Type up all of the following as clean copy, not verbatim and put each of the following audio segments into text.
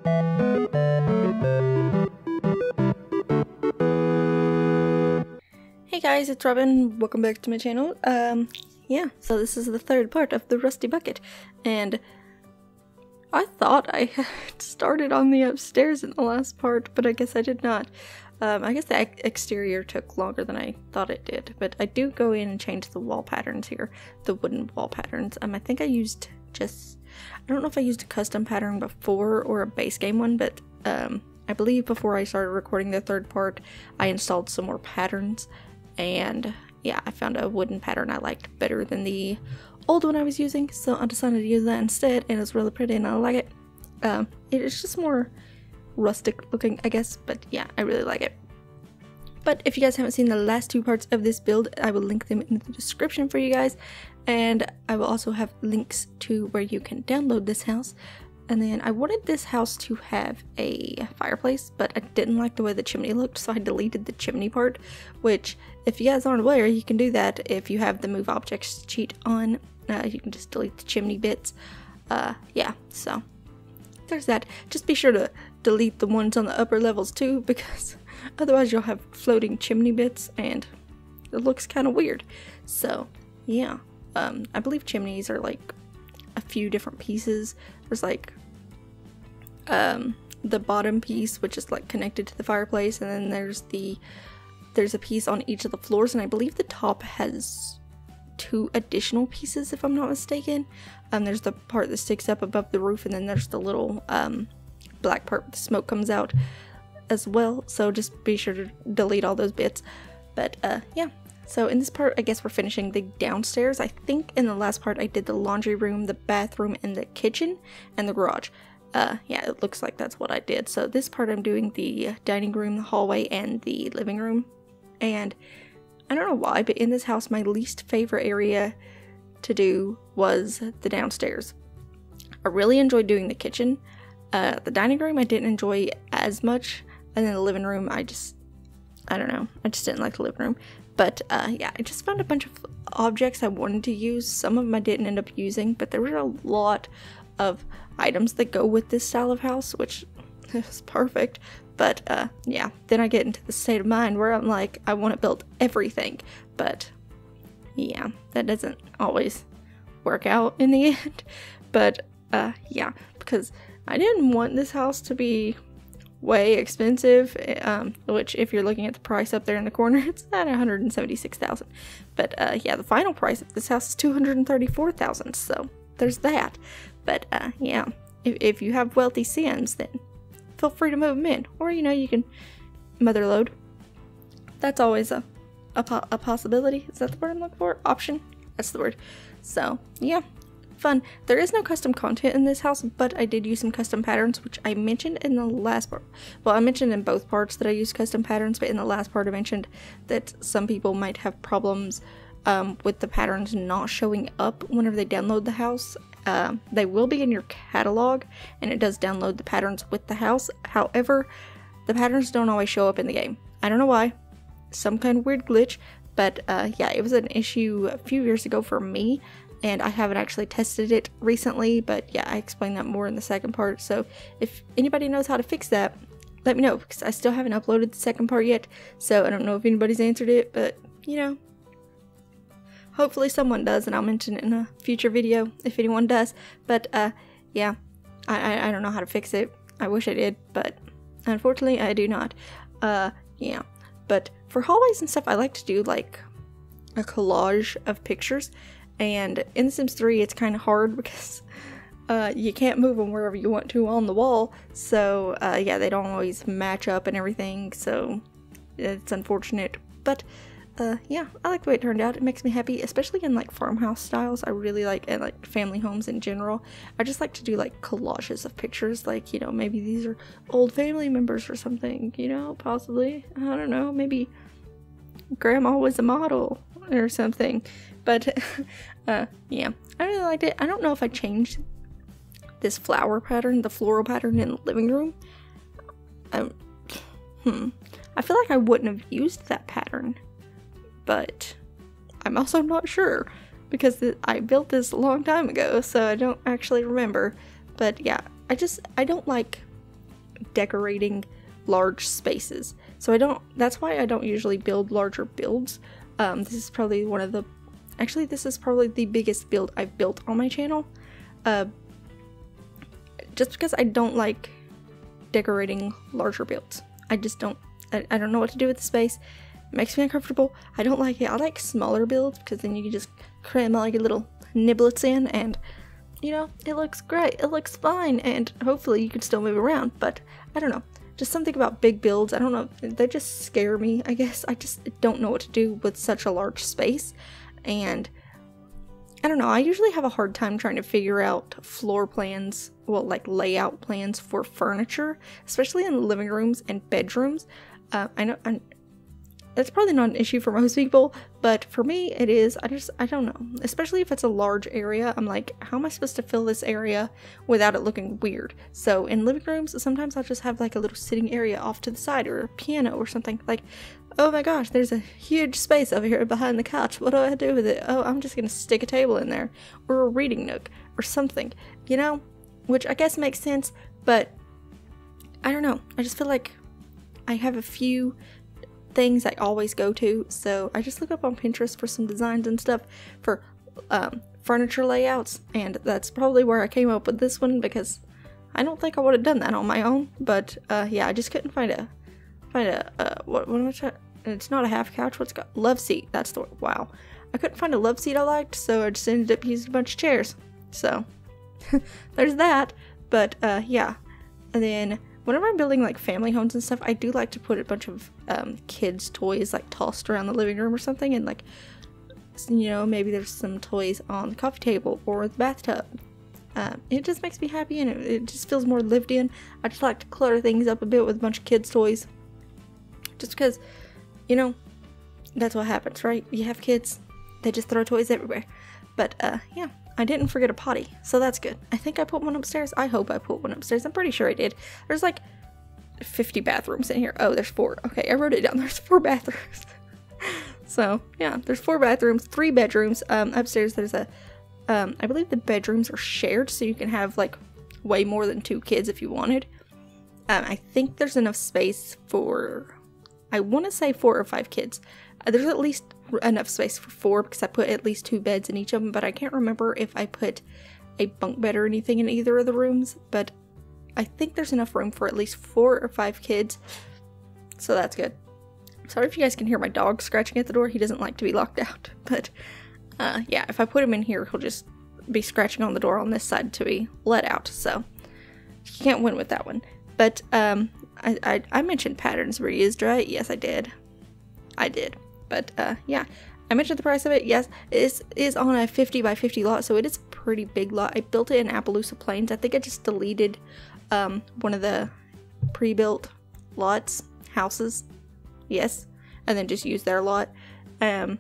Hey guys, it's Robin. Welcome back to my channel. Yeah, so this is the third part of the Rusty Bucket, and I thought I had started on the upstairs in the last part, but I guess I did not. I guess the exterior took longer than I thought it did, but I do go in and change the wall patterns here, the wooden wall patterns. I think I used I don't know if I used a custom pattern before or a base game one, but I believe before I started recording the third part, I installed some more patterns. And yeah, I found a wooden pattern I liked better than the old one I was using, so I decided to use that instead, and it's really pretty and I like it. It's just more rustic looking, I guess, but yeah, I really like it. But if you guys haven't seen the last two parts of this build, I will link them in the description for you guys, and I will also have links to where you can download this house. And then I wanted this house to have a fireplace, but I didn't like the way the chimney looked, so I deleted the chimney part, which, if you guys aren't aware, you can do that if you have the Move Objects cheat on. You can just delete the chimney bits. Yeah, so there's that. Just be sure to delete the ones on the upper levels too, because otherwise you'll have floating chimney bits, and it looks kind of weird. So, yeah. I believe chimneys are like a few different pieces. There's like the bottom piece, which is like connected to the fireplace, and then there's a piece on each of the floors, and I believe the top has 2 additional pieces, if I'm not mistaken. There's the part that sticks up above the roof, and then there's the little black part where the smoke comes out as well, so just be sure to delete all those bits. But yeah, so in this part I guess we're finishing the downstairs. I think in the last part I did the laundry room, the bathroom, and the kitchen, and the garage. Yeah, it looks like that's what I did. So this part I'm doing the dining room, the hallway, and the living room. And I don't know why, but in this house my least favorite area to do was the downstairs. I really enjoyed doing the kitchen. The dining room I didn't enjoy as much, and then the living room I don't know, I just didn't like the living room. But yeah, I just found a bunch of objects I wanted to use. Some of them I didn't end up using, but there were a lot of items that go with this style of house, which is perfect. But yeah, then I get into the state of mind where I'm like, I want to build everything, but yeah, that doesn't always work out in the end. But yeah, because I didn't want this house to be way expensive, which if you're looking at the price up there in the corner, it's at $176,000. But yeah, the final price of this house is $234,000, so there's that. But yeah, if you have wealthy Sims, then feel free to move them in, or you know, you can motherload. That's always a possibility. Is that the word I'm looking for? Option? That's the word. So yeah, fun. There is no custom content in this house, but I did use some custom patterns, which I mentioned in the last part. Well, I mentioned in both parts that I used custom patterns, but in the last part I mentioned that some people might have problems with the patterns not showing up whenever they download the house. They will be in your catalog, and it does download the patterns with the house. However, the patterns don't always show up in the game. I don't know why. Some kind of weird glitch, but yeah, it was an issue a few years ago for me, and I haven't actually tested it recently, but yeah, I explained that more in the second part. So if anybody knows how to fix that, let me know, because I still haven't uploaded the second part yet, so I don't know if anybody's answered it, but you know, hopefully someone does, and I'll mention it in a future video if anyone does. But yeah, I don't know how to fix it. I wish I did, but unfortunately I do not. Yeah, but for hallways and stuff, I like to do like a collage of pictures, and in The Sims 3 it's kind of hard because you can't move them wherever you want to on the wall, so yeah, they don't always match up and everything, so it's unfortunate. But yeah, I like the way it turned out. It makes me happy, especially in like farmhouse styles. I really like, and like family homes in general. I just like to do like collages of pictures, like, you know, maybe these are old family members or something, you know, possibly. I don't know, maybe grandma was a model or something. But yeah, I really liked it. I don't know if I changed this flower pattern, the floral pattern in the living room. I feel like I wouldn't have used that pattern, but I'm also not sure because I built this a long time ago, so I don't actually remember. But yeah, I don't like decorating large spaces. So that's why I don't usually build larger builds. This is probably this is probably the biggest build I've built on my channel. Just because I don't like decorating larger builds. I just don't, I don't know what to do with the space. It makes me uncomfortable. I don't like it. I like smaller builds because then you can just cram all your little niblets in and, you know, it looks great. It looks fine, and hopefully you can still move around, but I don't know. Just something about big builds, I don't know, they just scare me, I guess. I just don't know what to do with such a large space, and I don't know, I usually have a hard time trying to figure out floor plans, well, like layout plans for furniture, especially in living rooms and bedrooms. I know that's probably not an issue for most people, but for me it is. I don't know, especially if it's a large area. I'm like, how am I supposed to fill this area without it looking weird? So in living rooms, sometimes I'll just have like a little sitting area off to the side, or a piano or something. Like, oh my gosh, there's a huge space over here behind the couch. What do I do with it? Oh, I'm just gonna stick a table in there, or a reading nook, or something, you know? Which I guess makes sense, but I don't know. I just feel like I have a few things I always go to, so I just look up on Pinterest for some designs and stuff for furniture layouts, and that's probably where I came up with this one, because I don't think I would have done that on my own. But yeah, I just couldn't find a what am I trying? It's not a half couch. What's it called? Love seat. That's the word. Wow, I couldn't find a love seat I liked, so I just ended up using a bunch of chairs. So there's that. But yeah, and then whenever I'm building like family homes and stuff, I do like to put a bunch of kids' toys like tossed around the living room or something, and like, you know, maybe there's some toys on the coffee table or the bathtub. It just makes me happy, and it just feels more lived in. I just like to clutter things up a bit with a bunch of kids' toys, just because, you know, that's what happens, right? You have kids, they just throw toys everywhere. But yeah, I didn't forget a potty, so that's good. I think I put one upstairs. I hope I put one upstairs. I'm pretty sure I did. There's like 50 bathrooms in here. Oh, there's 4. Okay, I wrote it down. There's 4 bathrooms. So yeah, there's 4 bathrooms, 3 bedrooms. Upstairs there's a, I believe the bedrooms are shared, so you can have like way more than 2 kids if you wanted. I think there's enough space for, I want to say 4 or 5 kids. There's at least enough space for 4 because I put at least 2 beds in each of them, but I can't remember if I put a bunk bed or anything in either of the rooms, but I think there's enough room for at least 4 or 5 kids, so that's good. Sorry if you guys can hear my dog scratching at the door. He doesn't like to be locked out, but yeah, if I put him in here, he'll just be scratching on the door on this side to be let out, so you can't win with that one. But I mentioned patterns were used, right? Yes, I did. But yeah, I mentioned the price of it. Yes, it is on a 50 by 50 lot, so it is a pretty big lot. I built it in Appaloosa Plains. I think I just deleted one of the pre-built houses, yes, and then just used their lot. Yeah,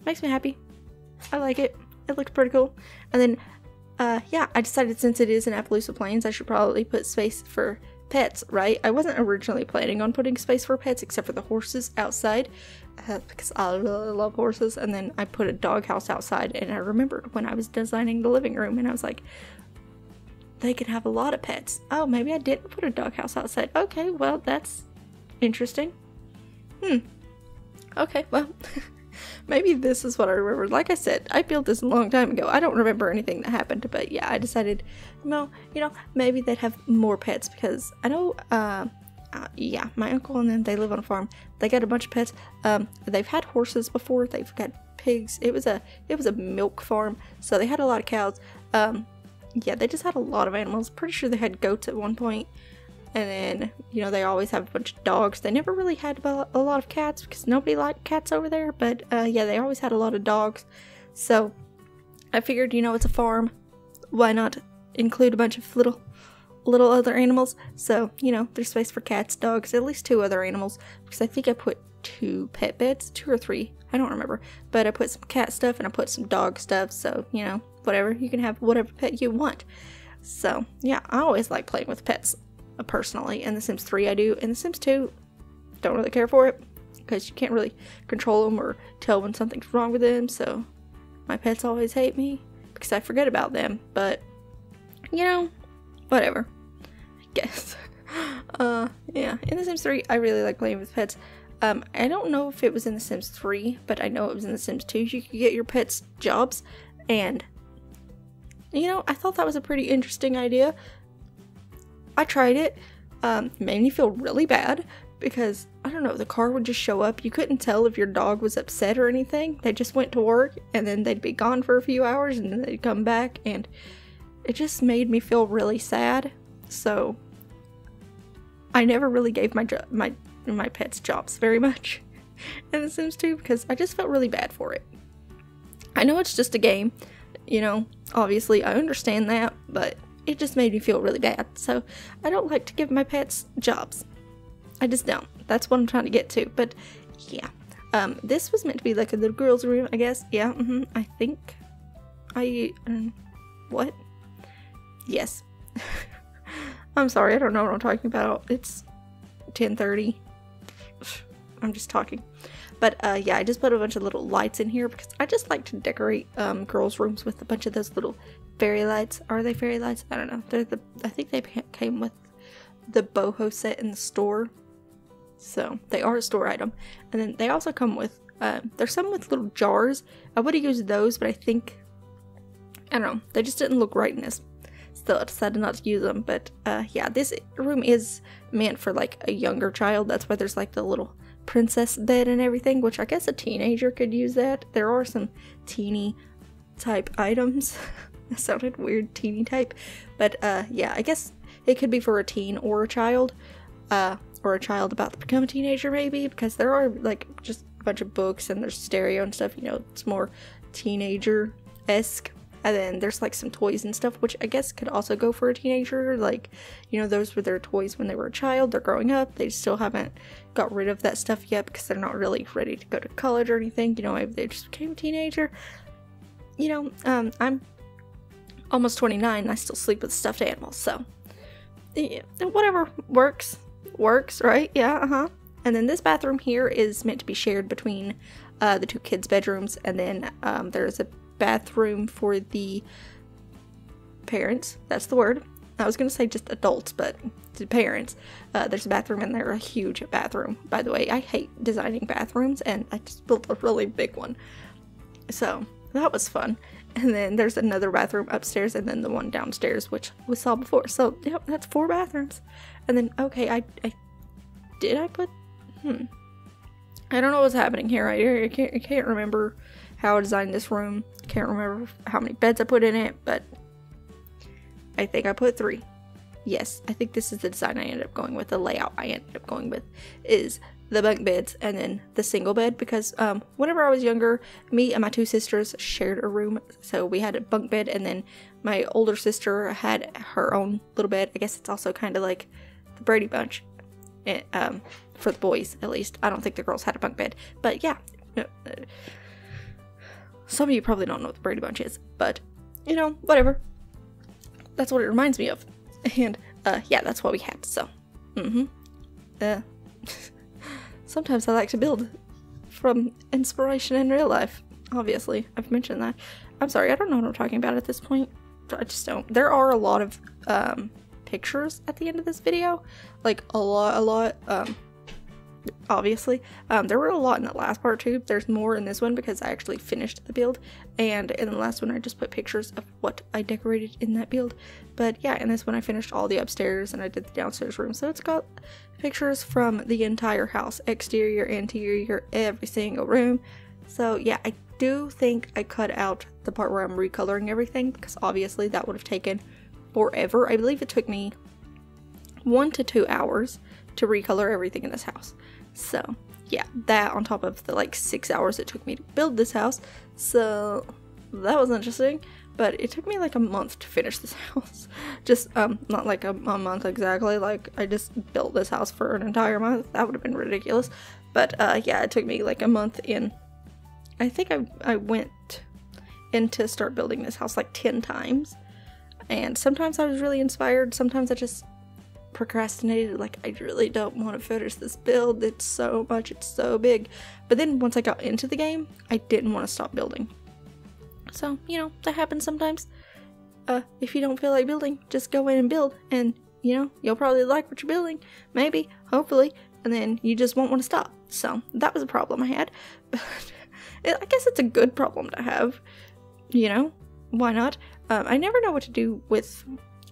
makes me happy. I like it. It looks pretty cool. And then yeah, I decided since it is in Appaloosa Plains, I should probably put space for pets, right? I wasn't originally planning on putting space for pets except for the horses outside, because I really love horses. And then I put a doghouse outside, and I remembered when I was designing the living room, and I was like, they can have a lot of pets. Oh, maybe I didn't put a doghouse outside. Okay, well, that's interesting. Okay, well, maybe this is what I remember. Like I said, I built this a long time ago. I don't remember anything that happened, but yeah, I decided, no, you know, maybe they'd have more pets, because I know, yeah, my uncle and them, they live on a farm. They got a bunch of pets. They've had horses before. They've got pigs. It was a milk farm, so they had a lot of cows. Yeah, they just had a lot of animals. Pretty sure they had goats at one point. And then, you know, they always have a bunch of dogs. They never really had a lot of cats because nobody liked cats over there. But yeah, they always had a lot of dogs. So I figured, you know, it's a farm. Why not include a bunch of little other animals? So, you know, there's space for cats, dogs, at least 2 other animals. Because I think I put 2 pet beds, 2 or 3. I don't remember. But I put some cat stuff and I put some dog stuff. So, you know, whatever. You can have whatever pet you want. So, yeah, I always like playing with pets. Personally, in The Sims 3 I do. In The Sims 2, don't really care for it, because you can't really control them or tell when something's wrong with them, so my pets always hate me, because I forget about them, but, you know, whatever, I guess. Yeah, in The Sims 3, I really like playing with pets. I don't know if it was in The Sims 3, but I know it was in The Sims 2. You could get your pets jobs, and, you know, I thought that was a pretty interesting idea. I tried it. It made me feel really bad, because, I don't know, the car would just show up. You couldn't tell if your dog was upset or anything. They just went to work, and then they'd be gone for a few hours, and then they'd come back, and it just made me feel really sad. So I never really gave my pets jobs very much in The Sims 2 because I just felt really bad for it. I know it's just a game, you know, obviously I understand that, but it just made me feel really bad. So I don't like to give my pets jobs. I just don't. That's what I'm trying to get to. But yeah, this was meant to be like a little girl's room, I guess. Yeah, I think what? Yes. I'm sorry, I don't know what I'm talking about. It's 10:30. I'm just talking. But yeah, I just put a bunch of little lights in here because I just like to decorate girls' rooms with a bunch of those little fairy lights. Are they fairy lights? I don't know. I think they came with the boho set in the store. So they are a store item. And then they also come with, there's some with little jars. I would have used those, but I don't know, they just didn't look right in this. So I decided not to use them. But yeah, this room is meant for like a younger child. That's why there's like the little princess bed and everything, which I guess a teenager could use that. There are some teeny type items. That sounded weird, teeny type. But yeah, I guess it could be for a teen or a child. Or a child about to become a teenager maybe, because there are like just a bunch of books and there's stereo and stuff, you know, it's more teenager-esque. And then there's like some toys and stuff, which I guess could also go for a teenager. Like, you know, those were their toys when they were a child, they're growing up, they still haven't got rid of that stuff yet because they're not really ready to go to college or anything, you know, maybe they just became a teenager. You know, I'm almost 29 and I still sleep with stuffed animals, so yeah, whatever works, right? Yeah, And then this bathroom here is meant to be shared between the two kids' bedrooms, and then there's a bathroom for the parents. That's the word. I was gonna say just adults, but the parents. There's a bathroom in there, a huge bathroom. By the way, I hate designing bathrooms, and I just built a really big one. So that was fun. And then there's another bathroom upstairs, and then the one downstairs, which we saw before. So yep, that's 4 bathrooms. And then okay, I don't know what's happening here. I can't remember how I designed this room. I can't remember how many beds I put in it, but I think I put 3. Yes, I think this is the design I ended up going with. The layout I ended up going with is the bunk beds and then the single bed, because whenever I was younger, me and my 2 sisters shared a room. So we had a bunk bed, and then my older sister had her own little bed. I guess it's also kind of like the Brady Bunch. For the boys, at least. I don't think the girls had a bunk bed. But yeah, some of you probably don't know what the Brady Bunch is, but you know, whatever. That's what it reminds me of. And yeah, that's what we had. So sometimes I like to build from inspiration in real life. Obviously, I've mentioned that. I'm sorry, I don't know what I'm talking about at this point. I just don't. There are a lot of pictures at the end of this video, like a lot. Obviously, there were a lot in that last part too. There's more in this one because I actually finished the build, and in the last one I just put pictures of what I decorated in that build. But yeah, in this one I finished all the upstairs and I did the downstairs room, so it's got pictures from the entire house, exterior, interior, every single room. So yeah, I do think I cut out the part where I'm recoloring everything, because obviously that would have taken forever. I believe it took me 1 to 2 hours to recolor everything in this house. So yeah, that on top of the like 6 hours it took me to build this house. So that was interesting, but it took me like a month to finish this house. Just not like a month exactly, like I just built this house for an entire month. That would have been ridiculous. But yeah, it took me like a month in. I think I went in to start building this house like 10 times. And sometimes I was really inspired, sometimes I just procrastinated, like I really don't want to finish this build, it's so much, it's so big. But then once I got into the game, I didn't want to stop building. So, you know, that happens sometimes. If you don't feel like building, just go in and build, and you know, you'll probably like what you're building, maybe, hopefully, and then you just won't want to stop. So that was a problem I had, but I guess it's a good problem to have, you know, why not? I never know what to do with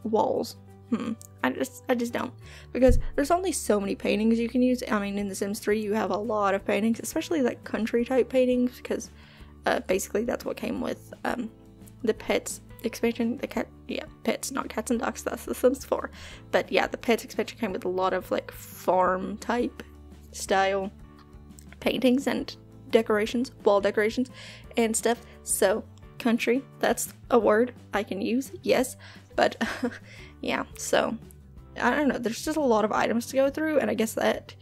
walls. I just don't, because there's only so many paintings you can use. I mean, in The Sims 3 you have a lot of paintings, especially like country type paintings, because basically that's what came with the Pets expansion. Pets, not cats and dogs, that's The Sims 4. But yeah, the Pets expansion came with a lot of like farm type style paintings and decorations, wall decorations and stuff. So country, that's a word I can use, yes, but yeah, so I don't know, there's just a lot of items to go through, and I guess that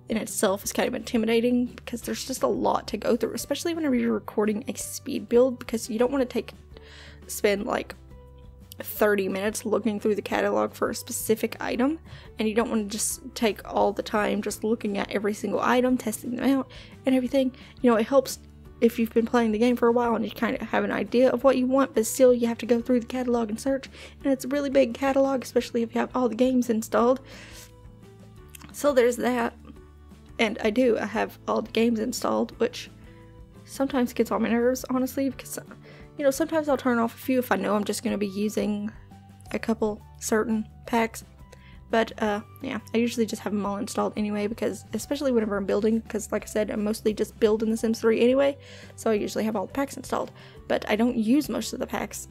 in itself is kind of intimidating because there's just a lot to go through, especially whenever you're recording a speed build, because you don't want to spend like 30 minutes looking through the catalog for a specific item, and you don't want to just take all the time just looking at every single item, testing them out and everything. You know, it helps if you've been playing the game for a while and you kind of have an idea of what you want, but still you have to go through the catalog and search, and it's a really big catalog, especially if you have all the games installed. So there's that. And I have all the games installed, which sometimes gets on my nerves, honestly, because, you know, sometimes I'll turn off a few if I know I'm just going to be using a couple certain packs. But, yeah, I usually just have them all installed anyway, because, especially whenever I'm building, because, like I said, I mostly just build in The Sims 3 anyway, so I usually have all the packs installed. But I don't use most of the packs.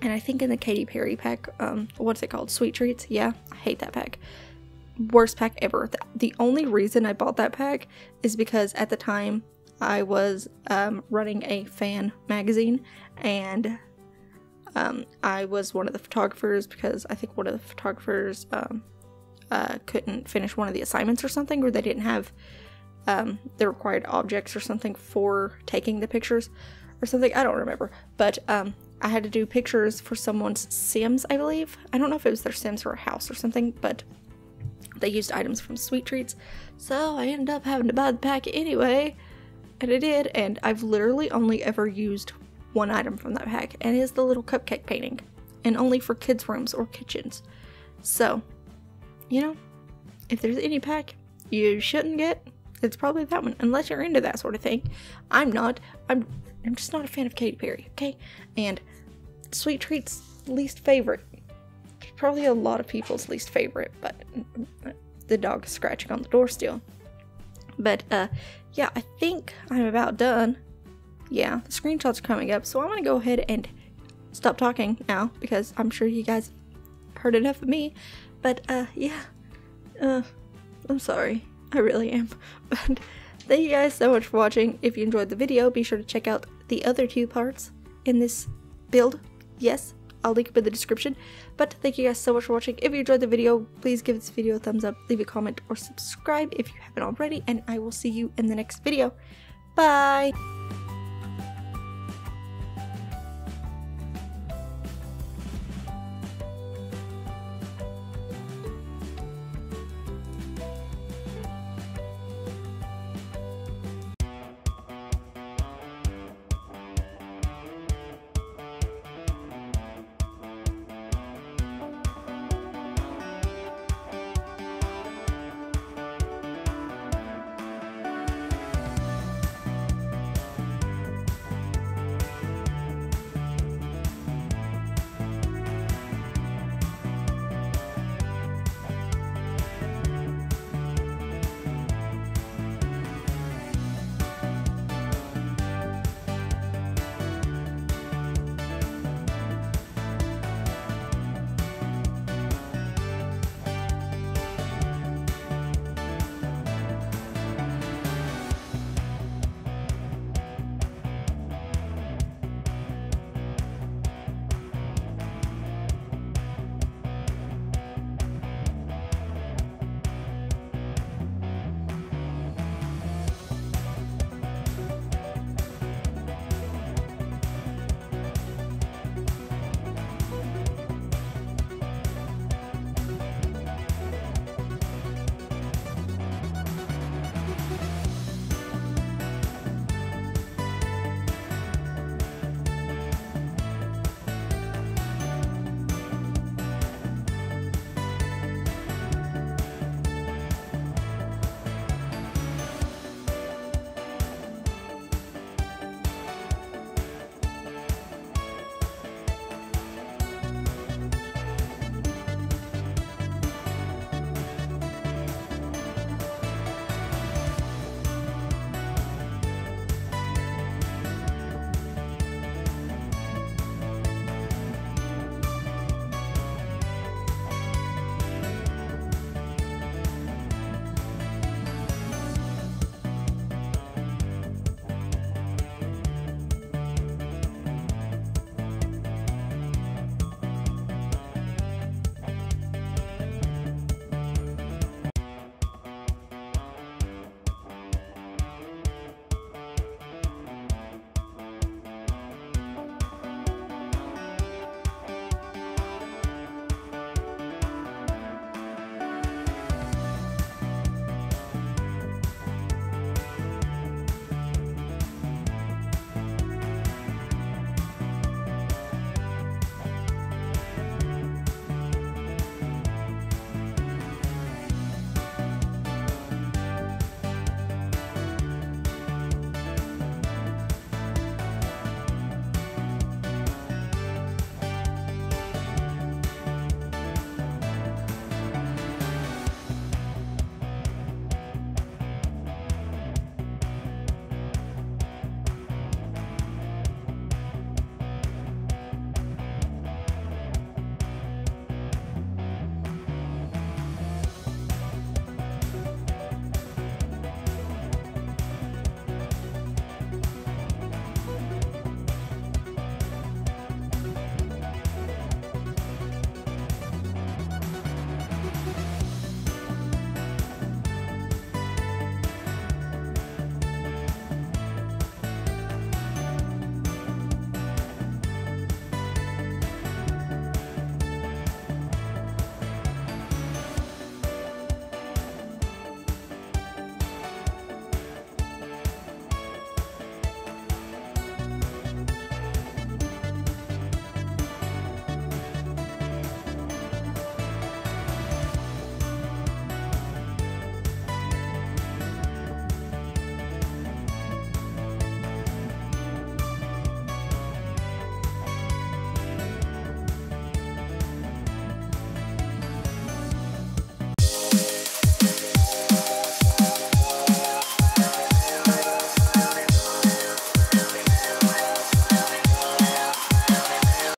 And I think in the Katy Perry pack, what's it called? Sweet Treats? Yeah, I hate that pack. Worst pack ever. The only reason I bought that pack is because at the time I was running a fan magazine, and I was one of the photographers, because I think one of the photographers couldn't finish one of the assignments or something, or they didn't have the required objects or something for taking the pictures or something. I don't remember, but I had to do pictures for someone's Sims, I believe. I don't know if it was their Sims or a house or something, but they used items from Sweet Treats, so I ended up having to buy the pack anyway, and I did, and I've literally only ever used one item from that pack, and it is the little cupcake painting, and only for kids' rooms or kitchens. So, you know, if there's any pack you shouldn't get, it's probably that one, unless you're into that sort of thing. I'm not. I'm just not a fan of Katy Perry, okay? And Sweet Treats' least favorite. Probably a lot of people's least favorite, but the dog is scratching on the door still. But yeah, I think I'm about done. Yeah, the screenshots are coming up, so I'm gonna go ahead and stop talking now, because I'm sure you guys heard enough of me. But yeah, I'm sorry, I really am. But thank you guys so much for watching. If you enjoyed the video, be sure to check out the other two parts in this build. Yes, I'll link up in the description. But thank you guys so much for watching. If you enjoyed the video, please give this video a thumbs up, leave a comment, or subscribe if you haven't already, and I will see you in the next video. Bye!